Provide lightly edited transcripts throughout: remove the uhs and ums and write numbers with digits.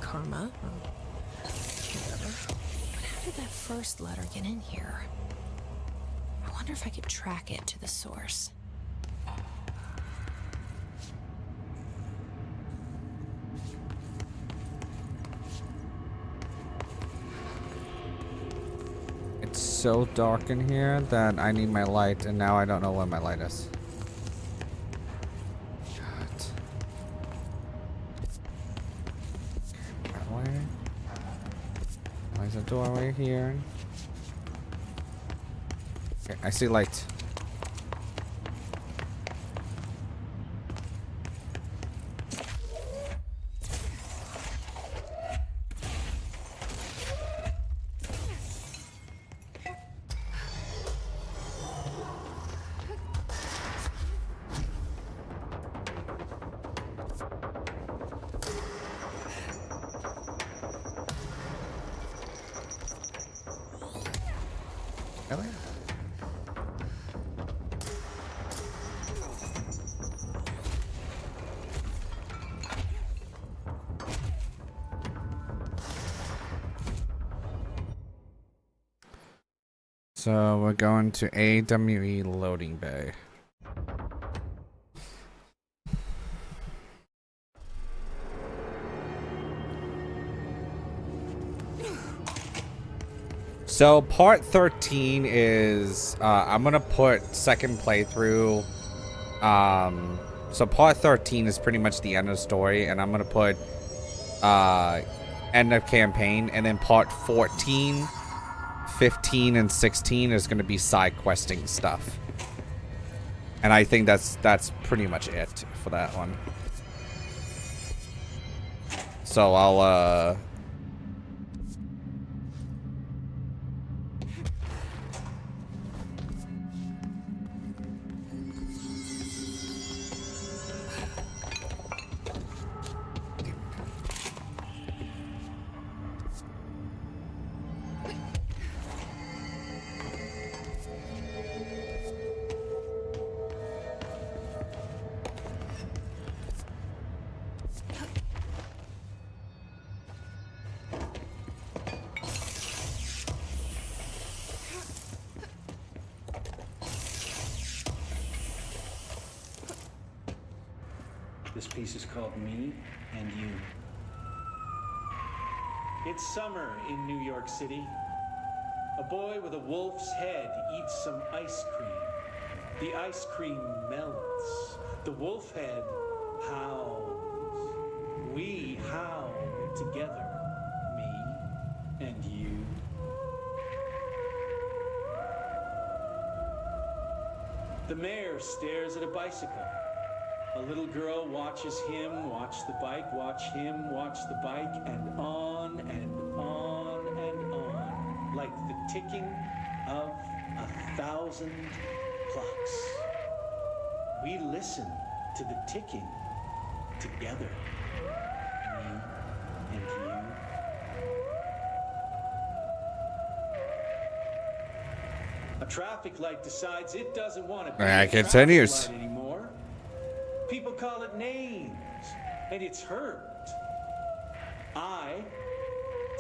karma. Whatever. But how did that first letter get in here? I wonder if I could track it to the source. It's so dark in here that I need my light, and now I don't know where my light is. God. That way. There's a doorway here. Okay, I see light. Really? So we're going to AWE loading bay. So part 13 is I'm gonna put second playthrough. So part 13 is pretty much the end of the story, and I'm gonna put end of campaign, and then part 14, 15, and 16 is gonna be side questing stuff. And I think that's pretty much it for that one. So I'll This piece is called Me and You. It's summer in New York City. A boy with a wolf's head eats some ice cream. The ice cream melts. The wolf head howls. We howl together, me and you. The mayor stares at a bicycle. A little girl watches him watch the bike, watch him watch the bike, and on and on and on, like the ticking of 1,000 clocks. We listen to the ticking together, me and you. A traffic light decides it doesn't want to be a traffic light anymore. People call it names, and it's hurt. I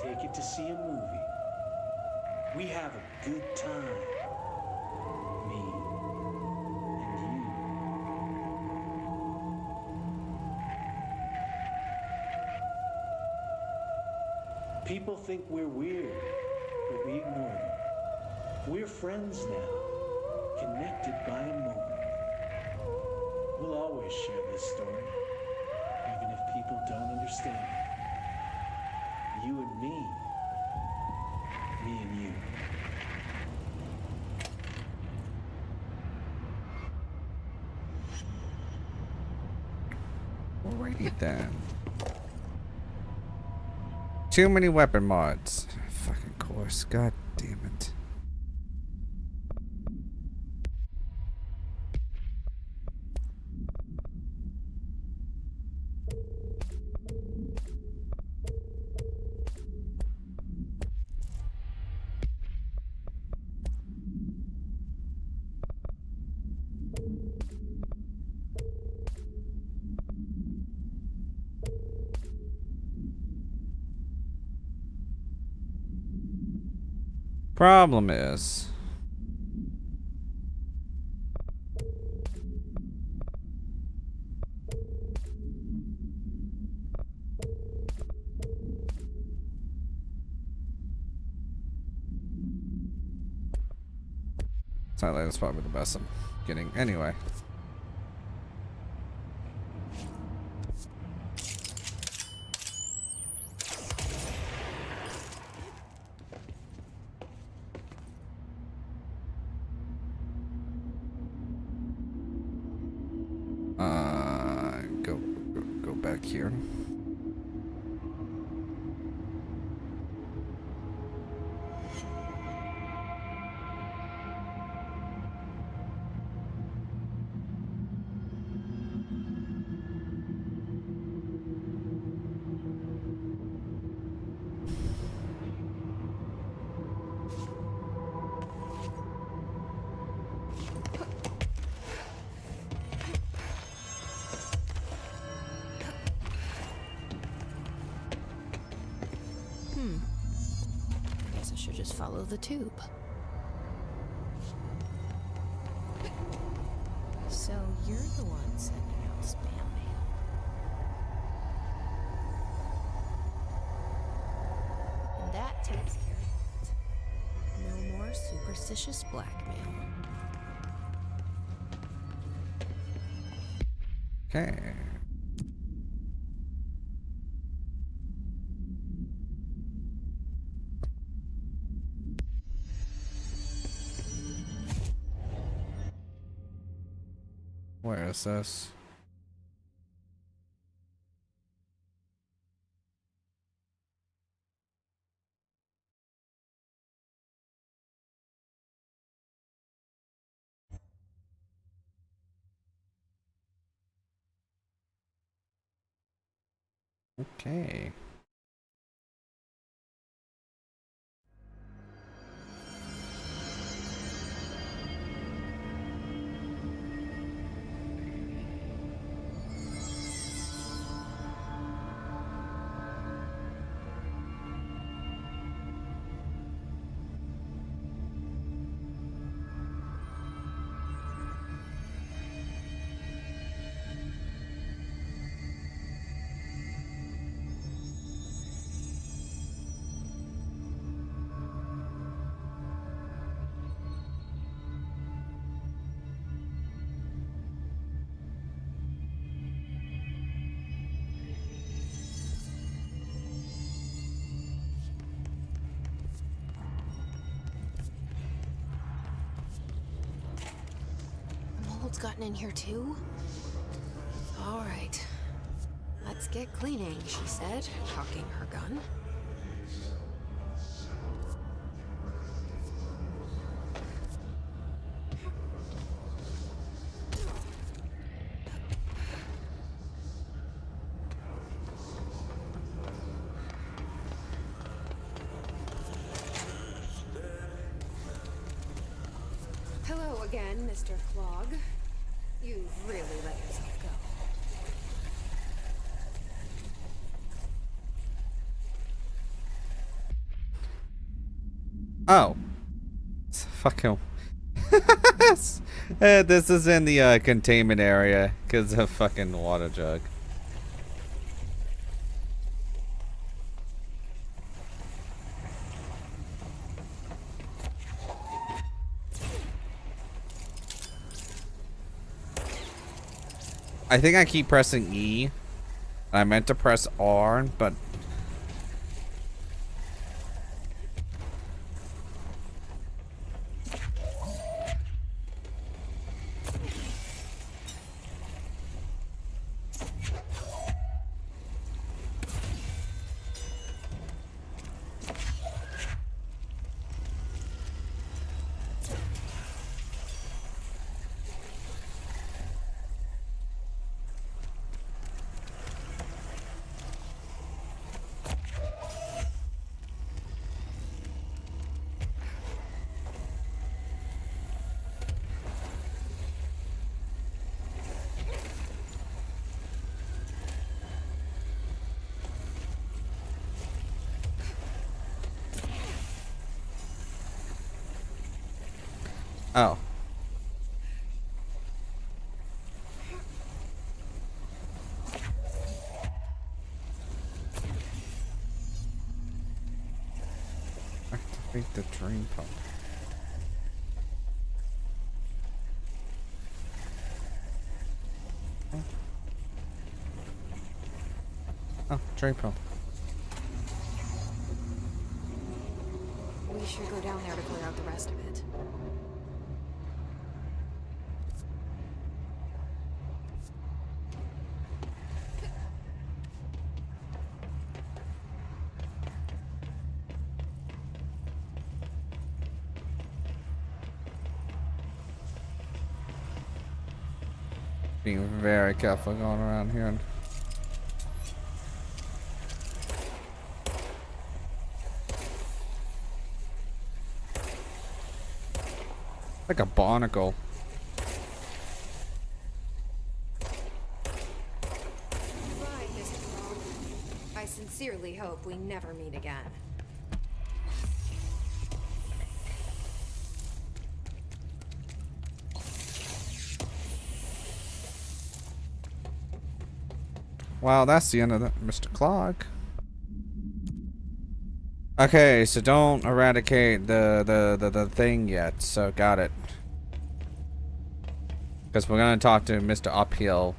take it to see a movie. We have a good time, me and you. People think we're weird, but we ignore them. We're friends now, connected by a moment. We'll always share this story, even if people don't understand it. You and me and you. alrighty then. Too many weapon mods. Fucking course. God damn it. Problem is, sounds like that's probably the best I'm getting anyway. Go back here. Guess I should just follow the tube. So you're the one sending out spam mail. And that takes care of it. No more superstitious blackmail. Okay. Where is this? Okay. Mold's gotten in here too? All right. Let's get cleaning, she said, cocking her gun. Hello again, Mr. Clog. You've really let yourself go. Oh. Fucking. This is in the containment area because of fucking water jug. I think I keep pressing E. I meant to press R, but Oh. Activate the drain pump. Oh, drain pump. We should go down there to clear out the rest of it. Being very careful going around here. Like a barnacle. Goodbye, Mr. Frog. I sincerely hope we never meet again. Wow, that's the end of that, Mr. Clark. Okay, so don't eradicate the thing yet. So got it. Because we're gonna talk to Mr. Uphill.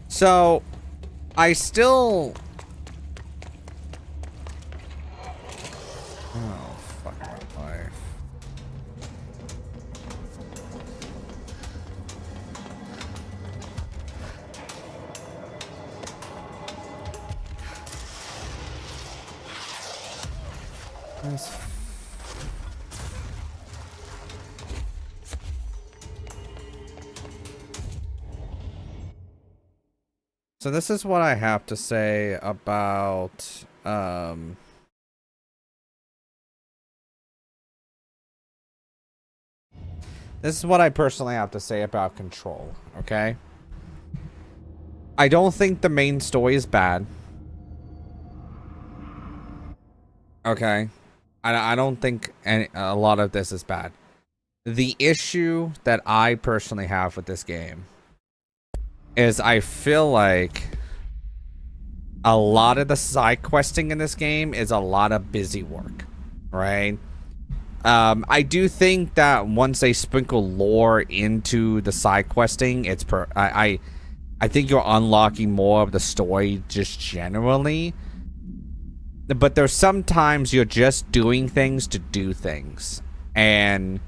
So I still. Oh fuck my life. So this is what I have to say about this is what I personally have to say about Control, okay? I don't think the main story is bad. Okay? I don't think a lot of this is bad. The issue that I personally have with this game is I feel like a lot of the side questing in this game is a lot of busy work, right? I do think that once they sprinkle lore into the side questing, it's I think you're unlocking more of the story just generally. But there's sometimes you're just doing things to do things. And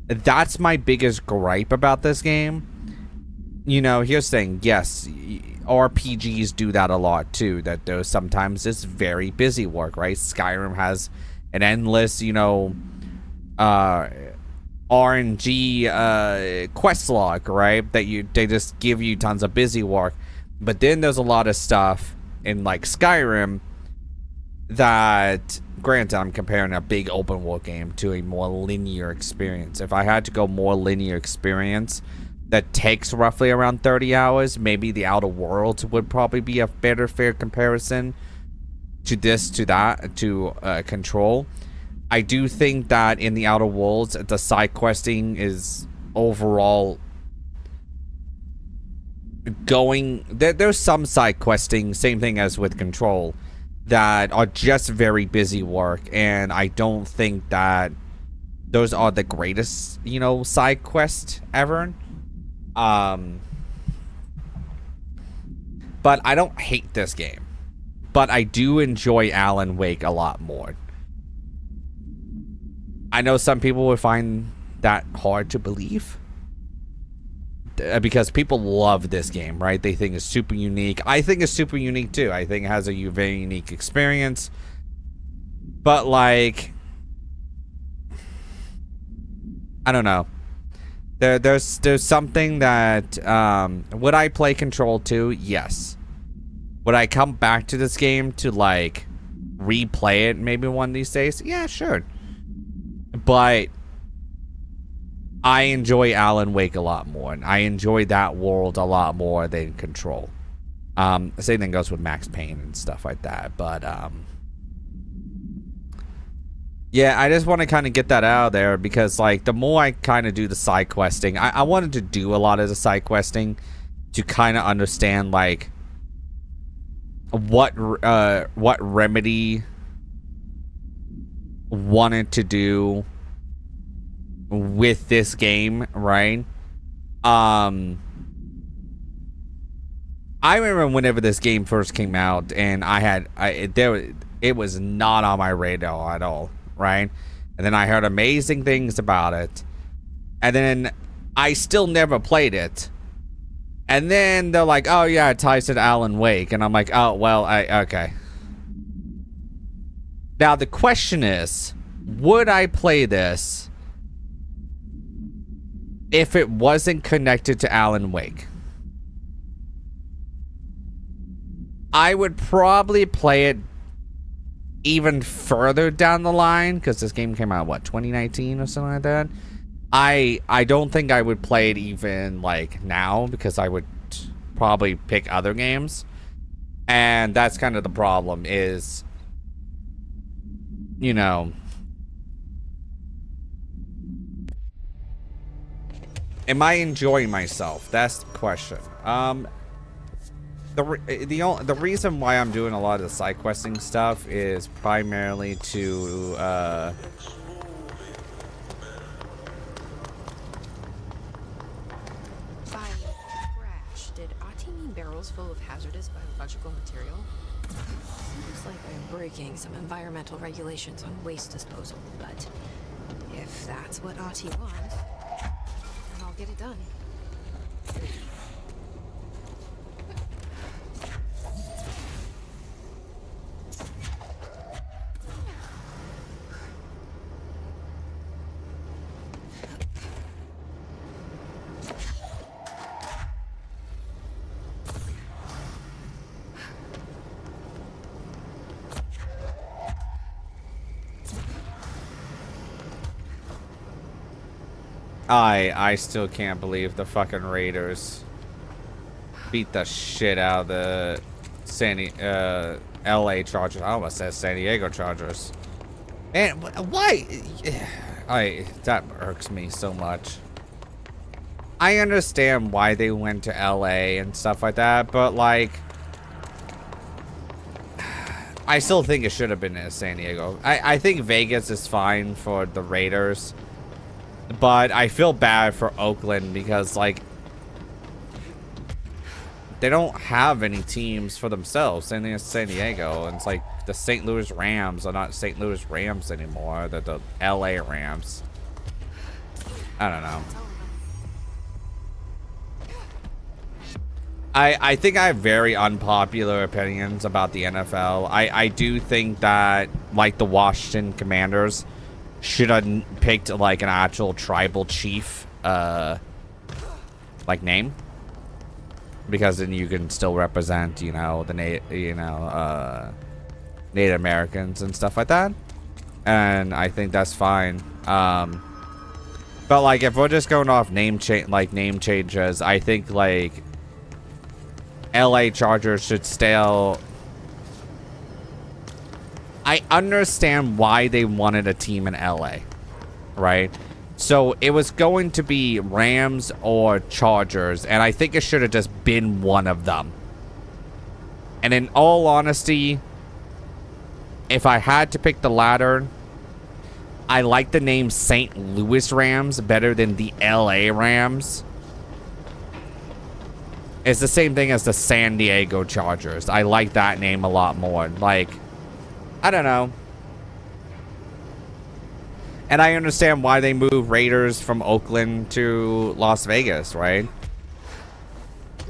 that's my biggest gripe about this game. You know, here's the thing. Yes, RPGs do that a lot too. That there's sometimes it's very busy work, right? Skyrim has an endless, you know, RNG quest log, right? That they just give you tons of busy work. But then there's a lot of stuff in like Skyrim that, granted, I'm comparing a big open world game to a more linear experience. If I had to go more linear experience that takes roughly around 30 hours, maybe the Outer Worlds would probably be a better fair comparison to this, to that, to Control. I do think that in the Outer Worlds, the side questing is overall going. There's some side questing, same thing as with Control, that are just very busy work, and I don't think that those are the greatest, you know, side quest ever. But I don't hate this game, but I do enjoy Alan Wake a lot more. I know some people would find that hard to believe, because people love this game, right? They think it's super unique. I think it's super unique too. I think it has a very unique experience. But like, I don't know. There's something that would I play Control 2? Yes. Would I come back to this game to like replay it maybe one of these days? Yeah, sure. But I enjoy Alan Wake a lot more, and I enjoy that world a lot more than Control. The same thing goes with Max Payne and stuff like that. But Yeah, I just want to kind of get that out of there because, like, the more I kind of do the side questing, I wanted to do a lot of the side questing to kind of understand, like, what Remedy wanted to do with this game, right? I remember whenever this game first came out, and it was not on my radar at all, right? And then I heard amazing things about it, and then I still never played it. And then they're like, "Oh yeah, it ties to Alan Wake," and I'm like, "Oh well, okay." Now the question is, would I play this if it wasn't connected to Alan Wake? I would probably play it even further down the line because this game came out, what, 2019 or something like that. I don't think I would play it even like now because I would probably pick other games, and that's kind of the problem. Is, you know, am I enjoying myself? That's the question. The reason why I'm doing a lot of the side questing stuff is primarily to By crash, did Ati mean barrels full of hazardous biological material? Seems like I'm breaking some environmental regulations on waste disposal, but if that's what Ati wants, then I'll get it done. I still can't believe the fucking Raiders beat the shit out of the LA Chargers. I almost said San Diego Chargers. And why? That irks me so much. I understand why they went to LA and stuff like that, but like, I still think it should have been in San Diego. I think Vegas is fine for the Raiders, but I feel bad for Oakland because, like, they don't have any teams for themselves. Same thing as San Diego. And it's like the St. Louis Rams are not St. Louis Rams anymore. They're the LA Rams. I don't know. I think I have very unpopular opinions about the NFL. I do think that, like, the Washington Commanders should have picked, like, an actual tribal chief, like, name. Because then you can still represent, you know, the Native Americans and stuff like that. And I think that's fine. But, like, if we're just going off name changes, I think, like, LA Chargers should still... I understand why they wanted a team in LA, right? So it was going to be Rams or Chargers, and I think it should have just been one of them. And in all honesty, if I had to pick the latter, I like the name St. Louis Rams better than the LA Rams. It's the same thing as the San Diego Chargers. I like that name a lot more. Like, I don't know. And I understand why they moved Raiders from Oakland to Las Vegas, right?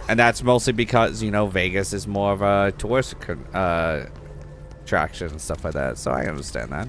And that's mostly because, you know, Vegas is more of a tourist attraction and stuff like that. So I understand that.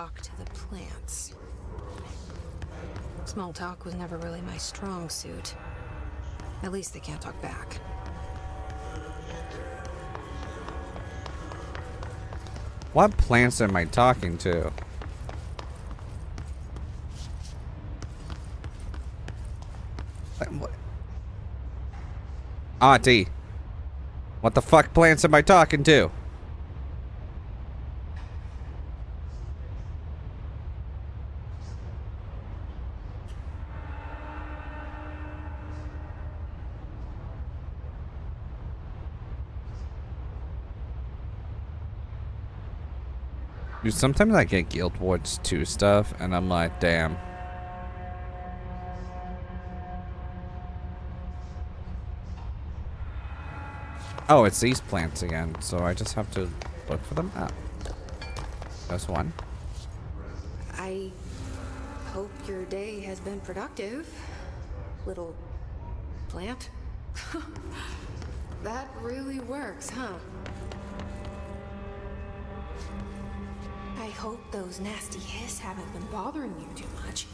talk to the plants. Small talk was never really my strong suit. At least they can't talk back. What plants am I talking to? What? Auntie. What the fuck plants am I talking to? Dude, sometimes I get Guild Wars 2 stuff, and I'm like, damn. Oh, it's these plants again, so I just have to look for them. Oh. There's one. I hope your day has been productive, little plant. That really works, huh? I hope those nasty hiss haven't been bothering you too much.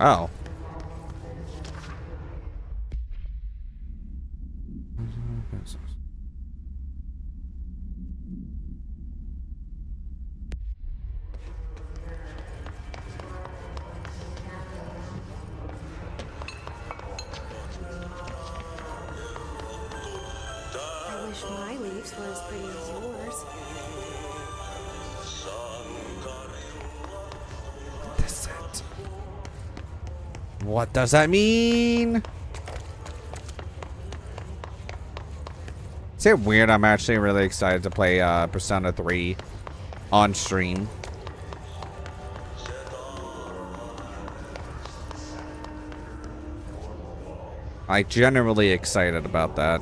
Oh. I wish my leaves were as pretty as yours. What is it? What does that mean? Is it weird? I'm actually really excited to play Persona 3 on stream. I'm generally excited about that.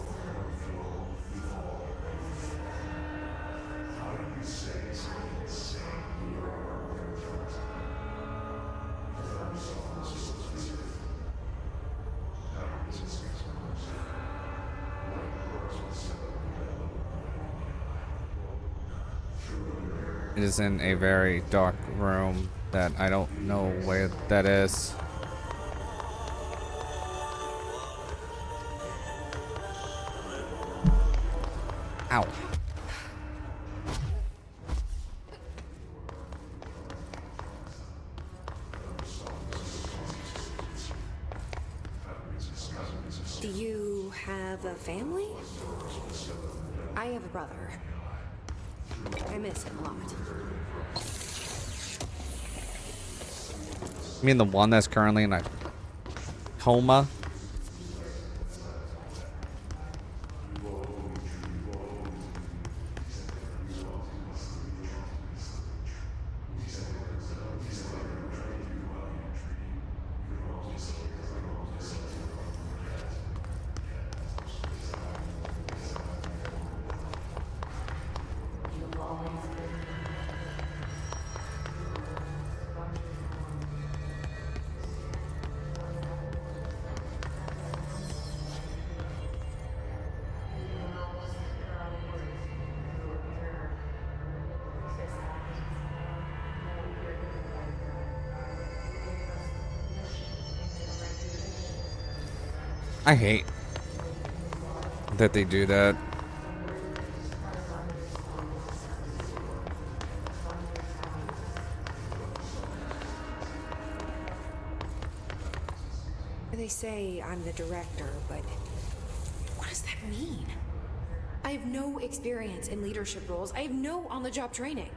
It is in a very dark room that I don't know where that is. Ow. Do you have a family? I have a brother. I miss him a lot. You mean the one that's currently in a coma? I hate that they do that. They say I'm the director, but what does that mean? I have no experience in leadership roles. I have no on-the-job training.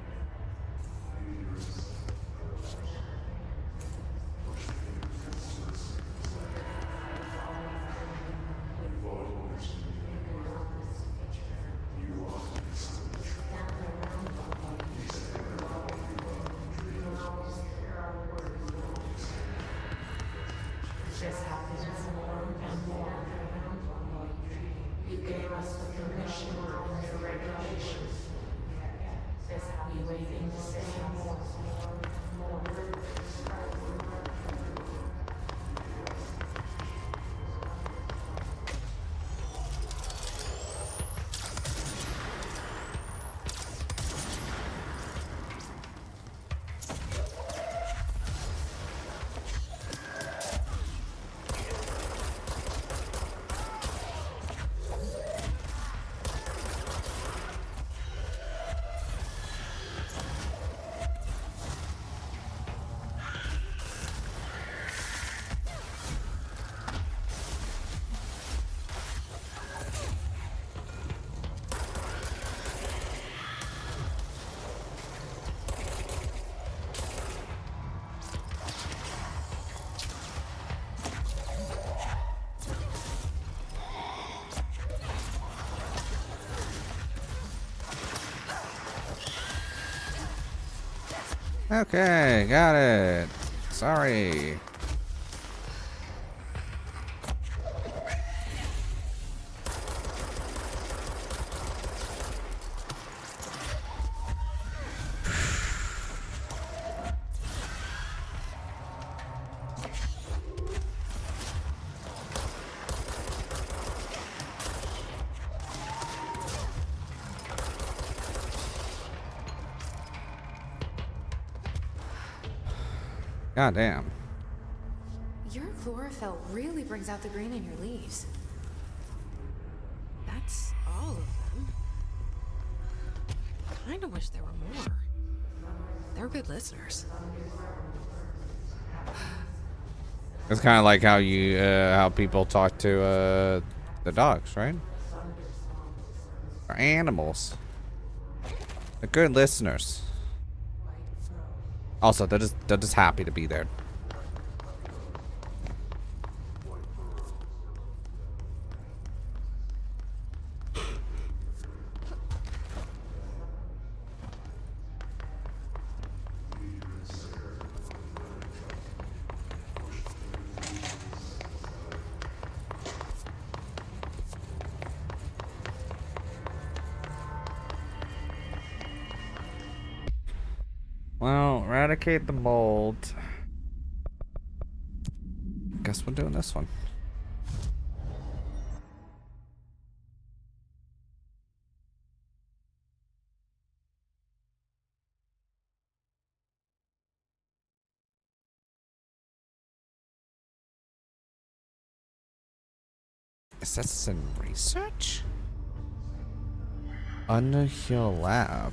Okay, got it. Sorry. God damn. Your chlorophyll really brings out the green in your leaves. That's all of them. Kinda wish there were more. They're good listeners. It's kind of like how you, how people talk to, the dogs, right? Or animals. They're good listeners. Also, they're just happy to be there. Well, eradicate the mold. Guess we're doing this one. Is this in research? Underhill Lab.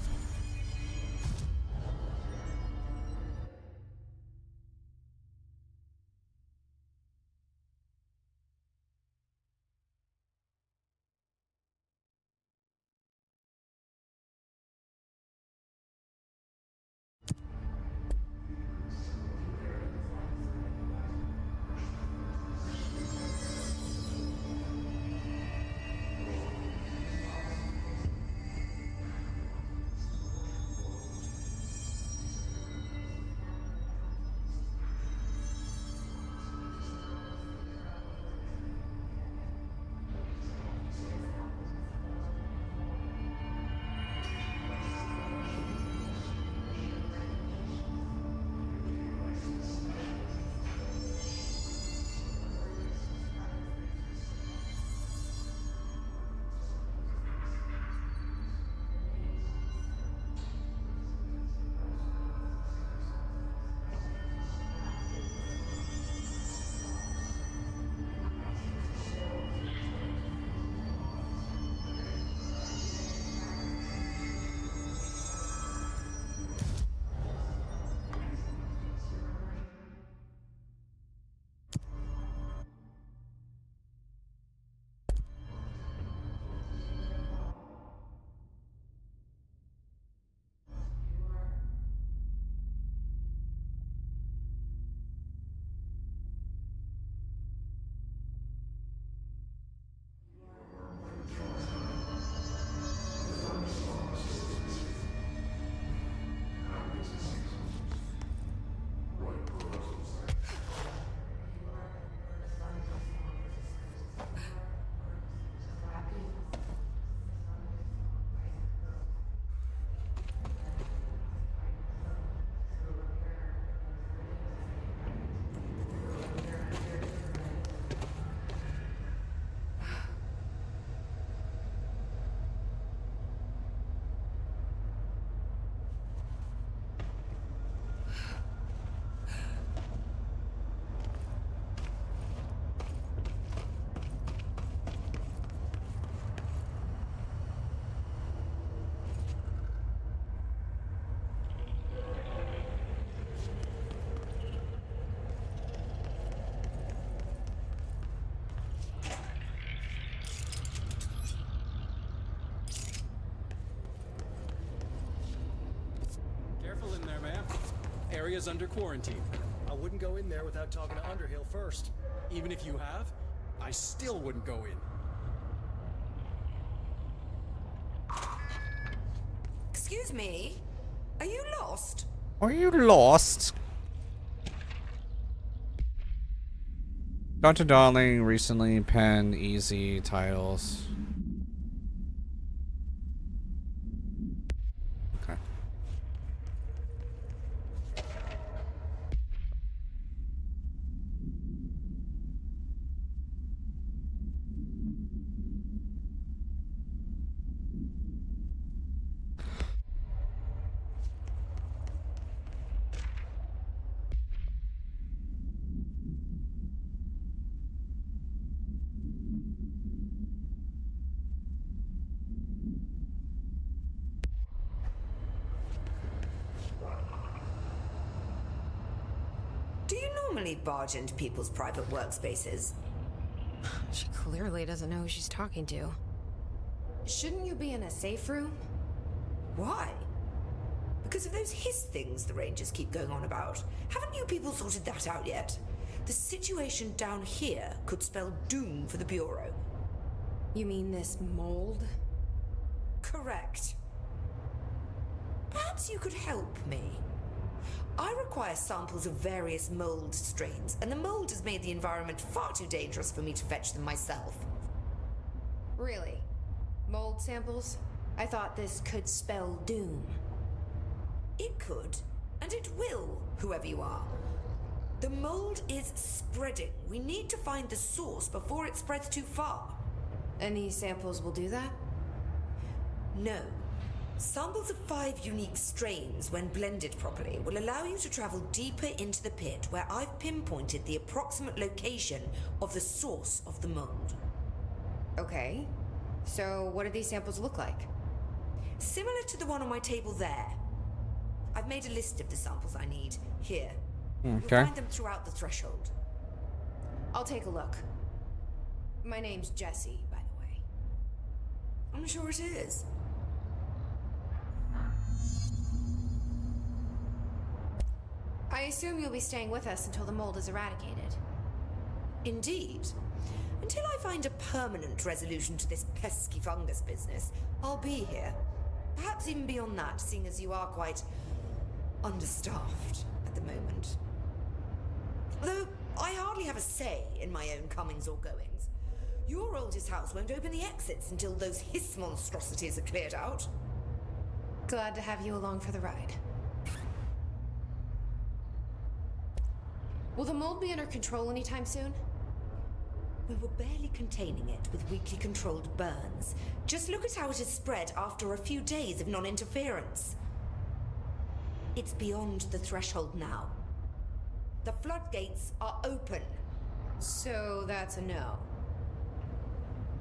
Area's under quarantine. I wouldn't go in there without talking to Underhill first. Even if you have, I still wouldn't go in. Excuse me? Are you lost? Are you lost? Dr. Darling recently penned easy titles. Okay. Do you normally barge into people's private workspaces? She clearly doesn't know who she's talking to. Shouldn't you be in a safe room? Why? Because of those hiss things the Rangers keep going on about. Haven't you people sorted that out yet? The situation down here could spell doom for the Bureau. You mean this mold? Correct. Perhaps you could help me. I require samples of various mold strains, and the mold has made the environment far too dangerous for me to fetch them myself. Really? Mold samples? I thought this could spell doom. It could, and it will, whoever you are. The mold is spreading. We need to find the source before it spreads too far. And these samples will do that? No. Samples of 5 unique strains, when blended properly, will allow you to travel deeper into the pit, where I've pinpointed the approximate location of the source of the mold. Okay. So what do these samples look like? Similar to the one on my table there. I've made a list of the samples I need. Here. You'll find them throughout the threshold. I'll take a look. My name's Jessie, by the way. I'm sure it is. I assume you'll be staying with us until the mold is eradicated. Indeed. Until I find a permanent resolution to this pesky fungus business, I'll be here. Perhaps even beyond that, seeing as you are quite understaffed at the moment. Though I hardly have a say in my own comings or goings. Your oldest house won't open the exits until those hiss monstrosities are cleared out. Glad to have you along for the ride. Will the mold be under control anytime soon? We were barely containing it with weakly controlled burns. Just look at how it has spread after a few days of non-interference. It's beyond the threshold now. The floodgates are open. So that's a no.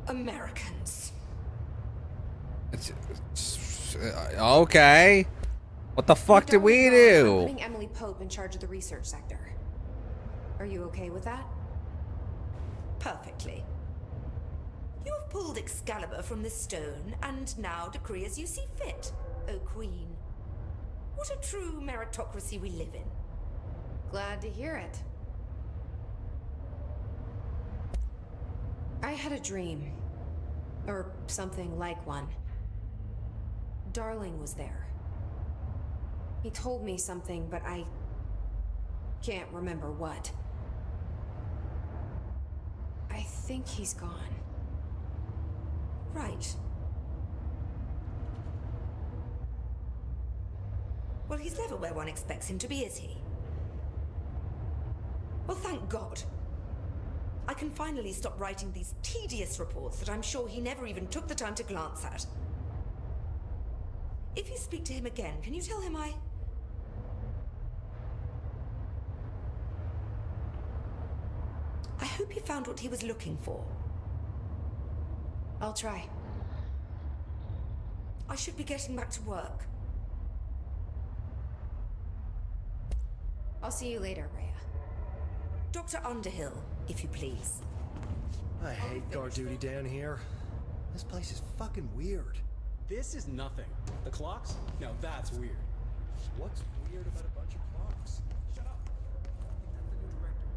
Americans. Okay. What the fuck did we I'm do? putting Emily Pope in charge of the research sector. Are you okay with that? Perfectly. You have pulled Excalibur from the stone, and now decree as you see fit, O Queen. What a true meritocracy we live in. Glad to hear it. I had a dream. Or something like one. Darling was there. He told me something, but I can't remember what. I think he's gone. Right. Well, he's never where one expects him to be, is he? Well, thank God. I can finally stop writing these tedious reports that I'm sure he never even took the time to glance at. If you speak to him again, can you tell him I hope he found what he was looking for. I'll try. I should be getting back to work. I'll see you later, Rhea. Dr. Underhill, if you please. I hate guard duty down here. This place is fucking weird. This is nothing. The clocks? Now that's weird. What's weird about a bunch of clocks? Shut up. I think that's the new director.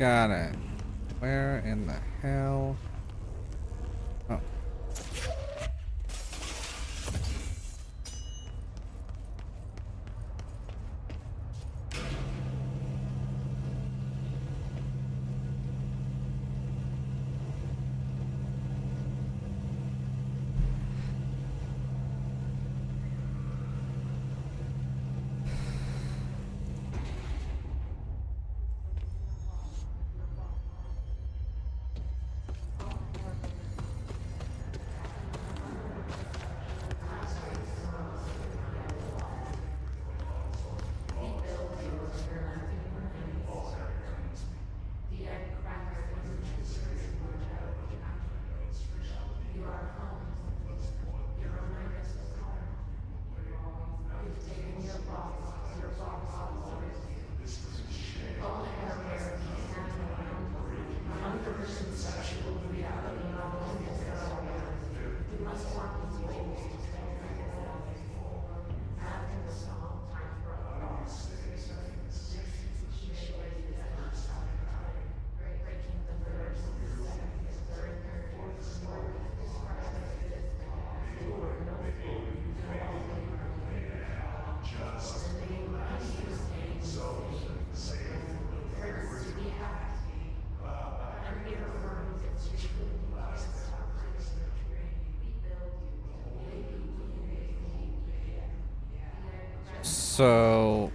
Got it. Where in the hell? Oh. So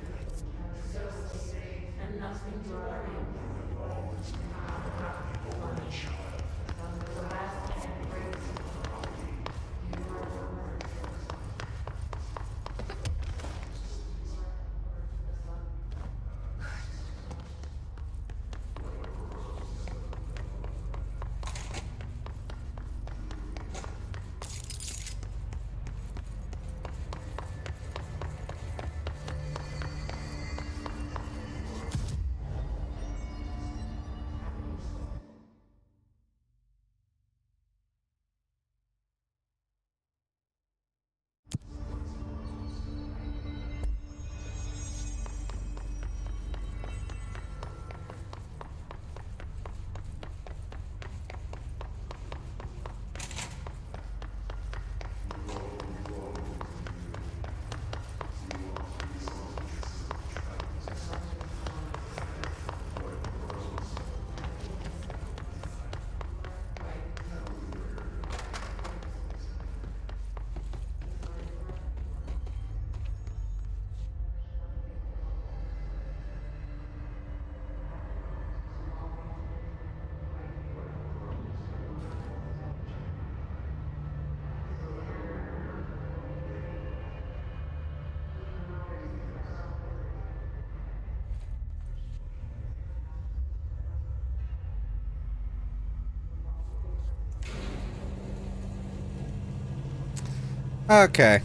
okay.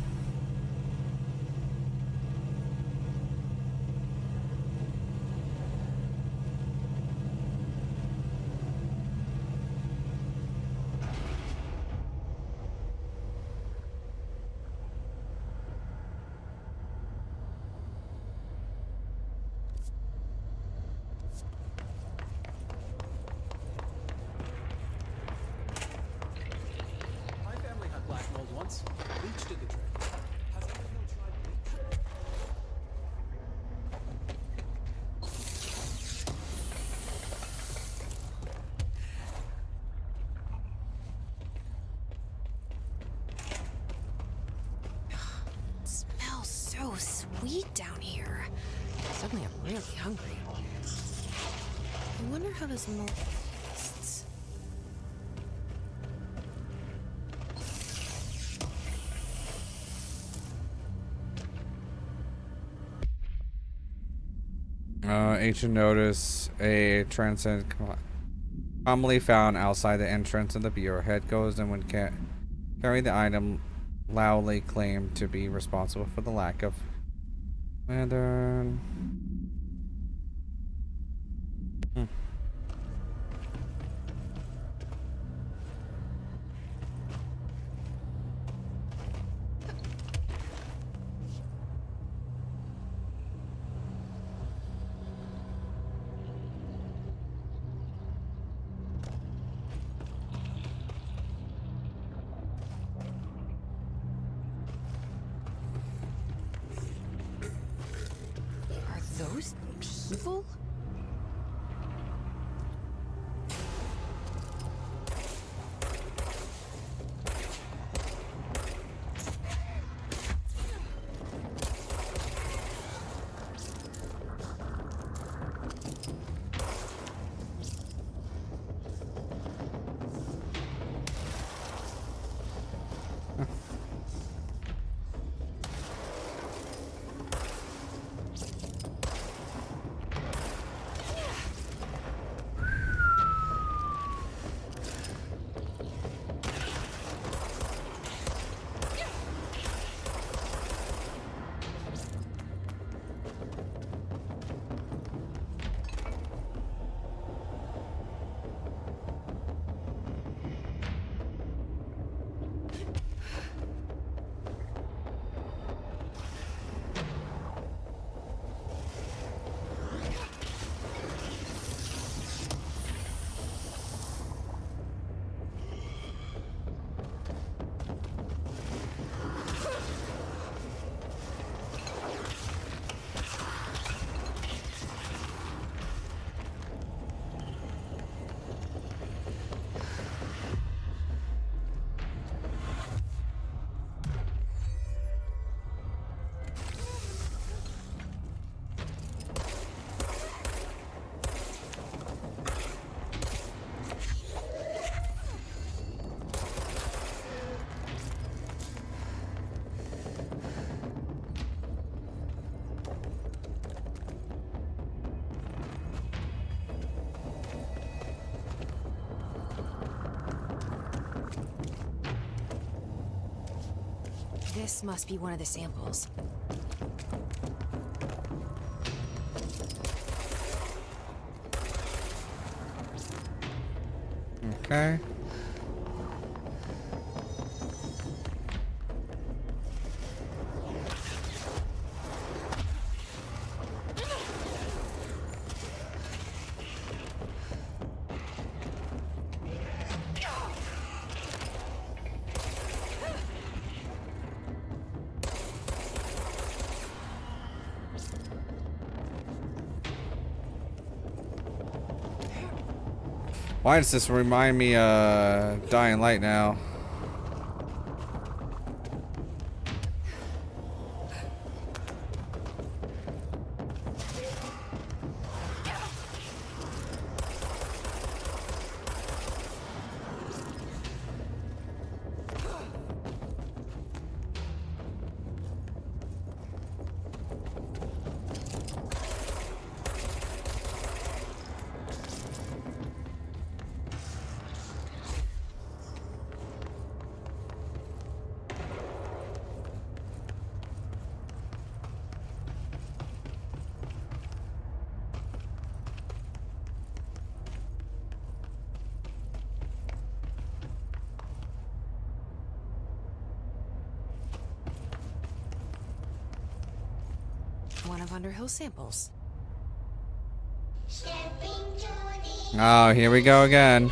My family had black mold once. Bleach did the trick. Has anyone tried bleach? Smells so sweet down here. Suddenly I'm really hungry. I wonder how this mold tastes. Ancient notice, a transcend commonly found outside the entrance of the bureau. Head goes and when carrying the item loudly claimed to be responsible for the lack of lantern. Those people? This must be one of the samples. Okay. Why does this remind me Dying Light now? One of Underhill's samples. Oh, here we go again.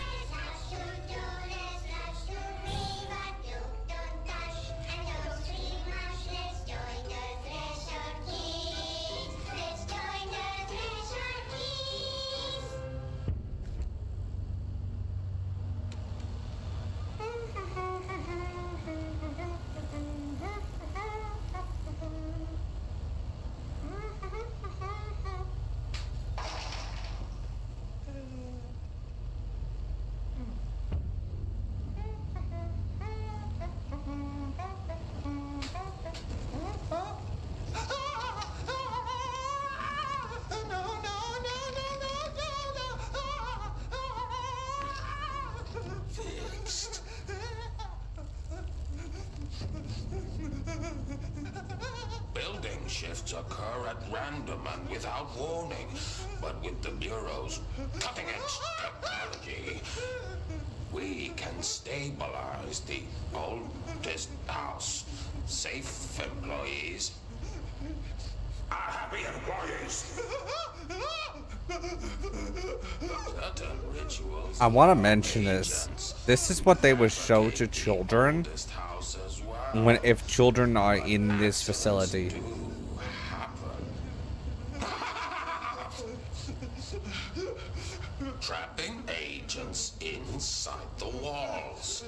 Building shifts occur at random and without warning, but with the Bureau's cutting-edge technology, we can stabilize the oldest house. Safe employees are happy employees. Certain rituals. I want to mention this. This is what they would show to children when if children are in this facility. Trapping agents inside the walls.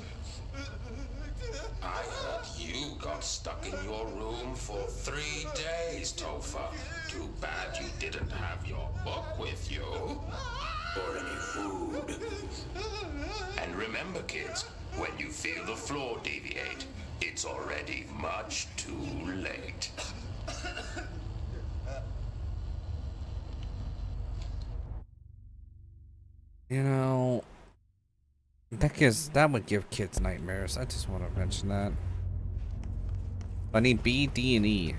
I heard you got stuck in your room for 3 days, Topher. Too bad you didn't have your book with you. Or any food. And remember, kids, when you feel the floor deviate, it's already much too late. You know, that would give kids nightmares. I just want to mention that. I need B, D, and E.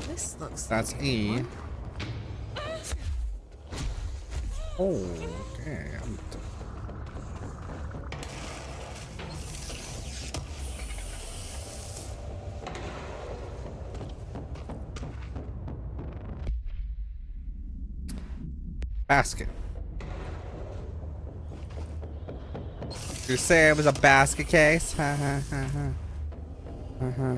This looks That's like E. Oh, okay. Basket. You say it was a basket case? Ha ha ha ha. Uh-huh.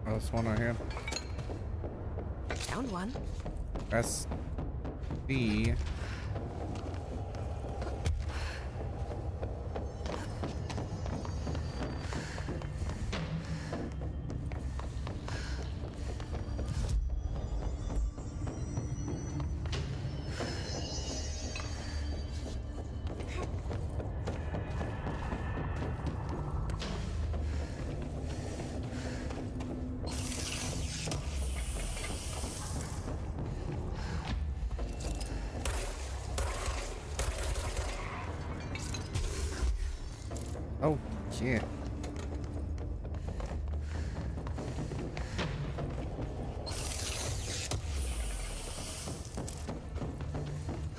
Oh, this one right here. found one. That's B. Oh, yeah.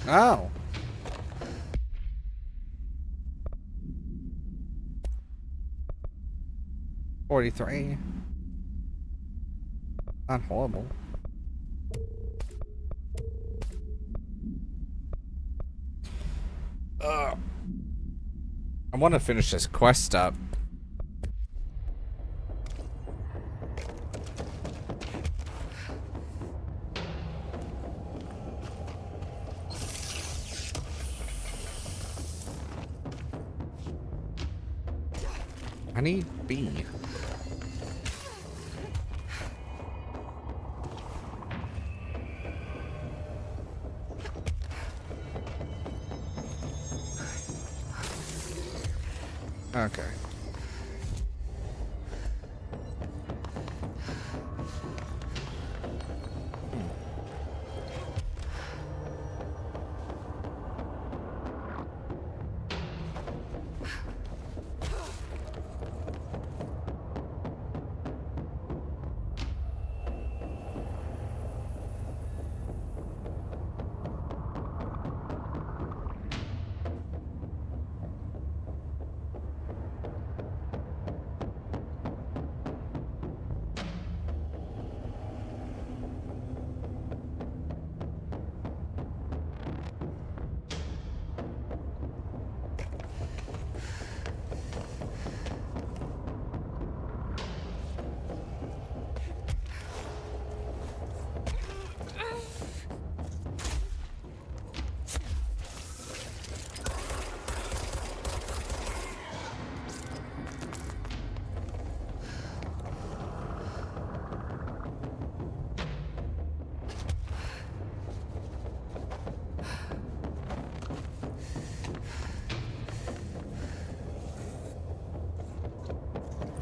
Oh. $43. Not horrible. I want to finish this quest up. I need B. Okay.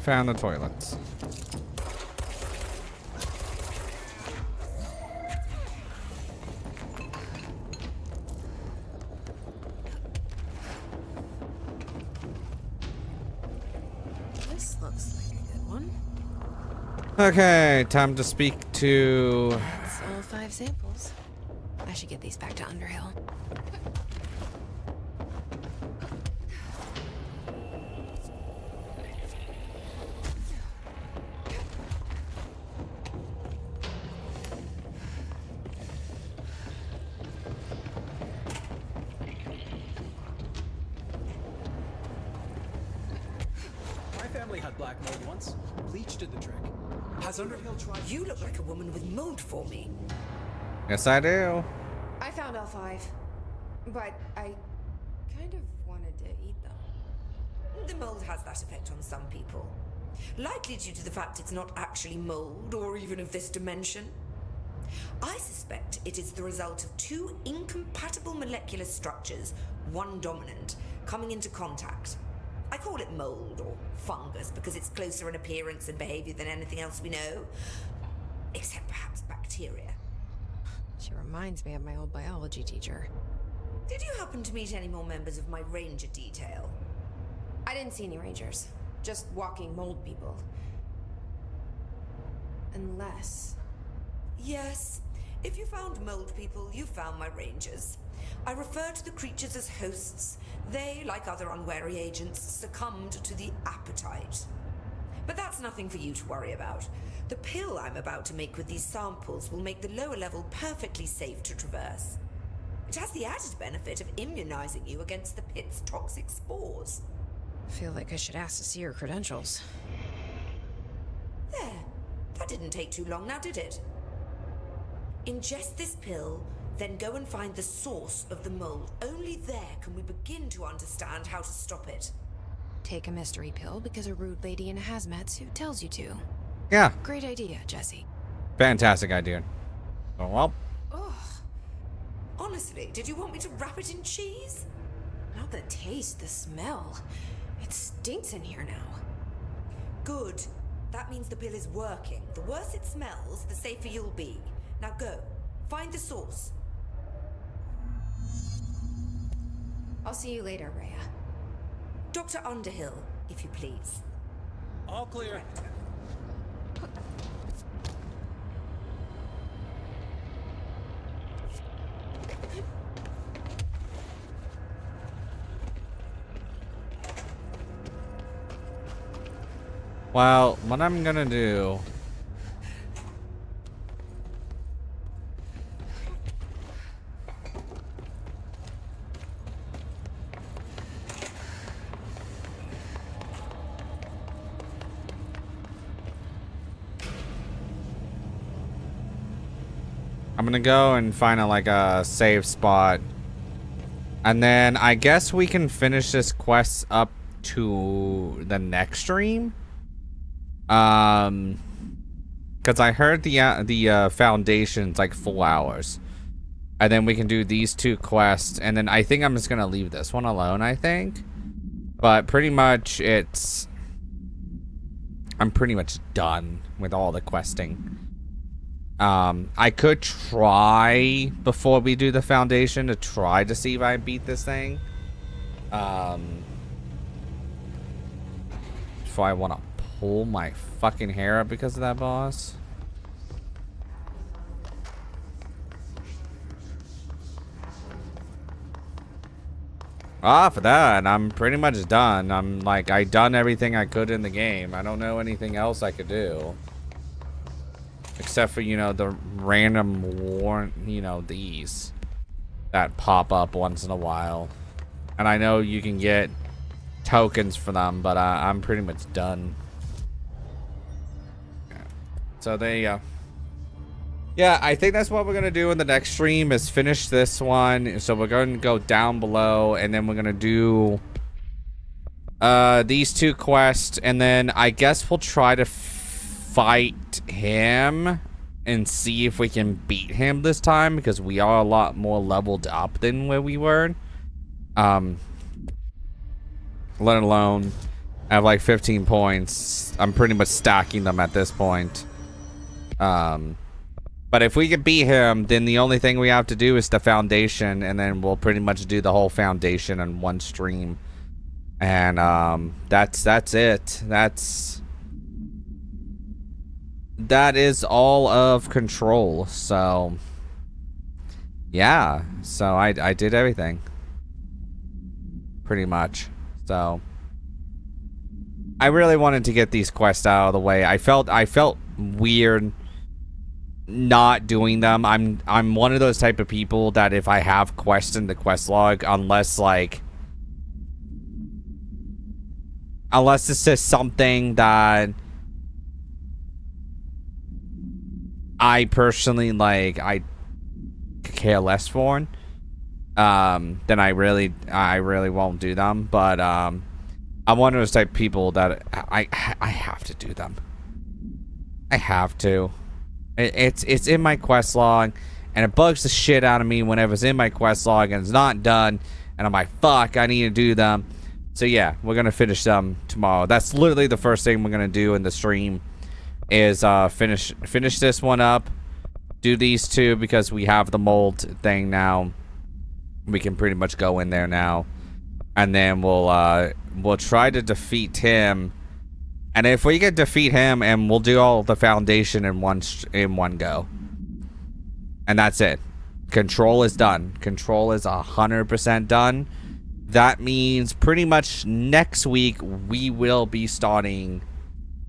Found the toilets. This looks like a good one. Okay, time to speak to... That's all 5 samples. I should get these back to Underhill. My family had black mold once. Bleach did the trick. Has Underhill tried? You look like a woman with mold for me. Yes, I do. I found all 5, but I kind of wanted to eat them. The mold has that effect on some people. Likely due to the fact it's not actually mold or even of this dimension. I suspect it is the result of 2 incompatible molecular structures, one dominant, coming into contact. I call it mold or fungus because it's closer in appearance and behavior than anything else we know. Except perhaps bacteria. She reminds me of my old biology teacher. Did you happen to meet any more members of my ranger detail? I didn't see any rangers, just walking mold people. Unless... Yes. If you found mold people, you found my rangers. I refer to the creatures as hosts. They, like other unwary agents, succumbed to the appetite. But that's nothing for you to worry about. The pill I'm about to make with these samples will make the lower level perfectly safe to traverse. It has the added benefit of immunizing you against the pit's toxic spores. I feel like I should ask to see her credentials. There. That didn't take too long now, did it? Ingest this pill, then go and find the source of the mold. Only there can we begin to understand how to stop it. Take a mystery pill because a rude lady in a hazmat suit tells you to. Yeah, Great idea, Jesse. fantastic idea. Oh, well. Ugh. Honestly, did you want me to wrap it in cheese? Not the taste, the smell. It stinks in here now. Good. That means the pill is working. The worse it smells, the safer you'll be. Now go. Find the source. I'll see you later, Rhea. Dr. Underhill, if you please. All clear. Well, what I'm gonna do... I'm gonna go and find a save spot. And then I guess we can finish this quest up to the next stream. Because I heard the foundation's like 4 hours. And then we can do these 2 quests. And then I think I'm just gonna leave this one alone, I think. But pretty much I'm pretty much done with all the questing. I could try before we do the foundation to try to see if I beat this thing. Before I want to pull my fucking hair up because of that boss. For that, I'm pretty much done. I done everything I could in the game. I don't know anything else I could do. Except for, the random these that pop up once in a while. And I know you can get tokens for them, but I'm pretty much done. So there you go. Yeah, I think that's what we're going to do in the next stream is finish this one. So we're going to go down below and then we're going to do these 2 quests. And then I guess we'll try to fight him and see if we can beat him this time because we are a lot more leveled up than where we were. Let alone I have like 15 points. I'm pretty much stacking them at this point. But if we could beat him, then the only thing we have to do is the foundation, and then we'll pretty much do the whole foundation in one stream. And that's it. That is all of Control. So yeah, so I did everything pretty much. So I really wanted to get these quests out of the way. I felt weird not doing them. I'm one of those type of people that if I have quests in the quest log, unless it's just something that I personally like, I care less for, then I really won't do them. But I'm one of those type of people that I have to do them. I have to. It's in my quest log, and it bugs the shit out of me whenever it's in my quest log and it's not done, and I'm like, fuck, I need to do them. So yeah, we're gonna finish them tomorrow. That's literally the first thing we're gonna do in the stream, is finish this one up, do these two, because we have the mold thing now. We can pretty much go in there now, and then we'll try to defeat him. And if we can defeat him, and we'll do all the foundation in one go. And that's it. Control is done. Control is 100% done. That means pretty much next week we will be starting.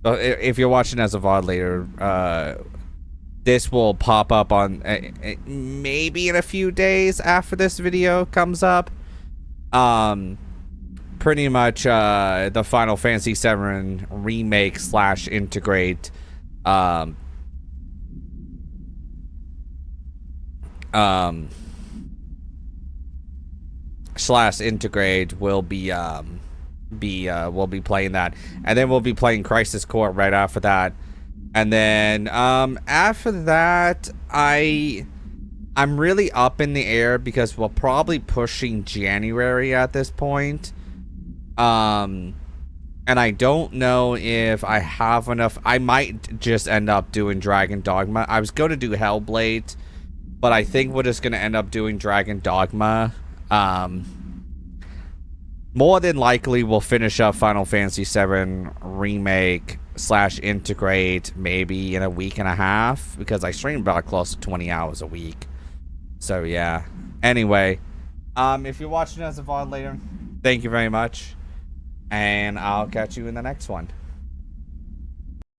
If you're watching as a VOD later, this will pop up on maybe in a few days after this video comes up. Pretty much the Final Fantasy VII remake / integrate / integrate will be we'll be playing that, and then we'll be playing Crisis Core right after that, and then after that I'm really up in the air because we're probably pushing January at this point. And I don't know if I have enough. I might just end up doing Dragon Dogma. I was going to do Hellblade, but I think we're just going to end up doing Dragon Dogma. More than likely, we'll finish up Final Fantasy VII remake / integrate maybe in a week and a half, because I stream about close to 20 hours a week. So yeah. Anyway, if you're watching as a VOD later, thank you very much. And I'll catch you in the next one.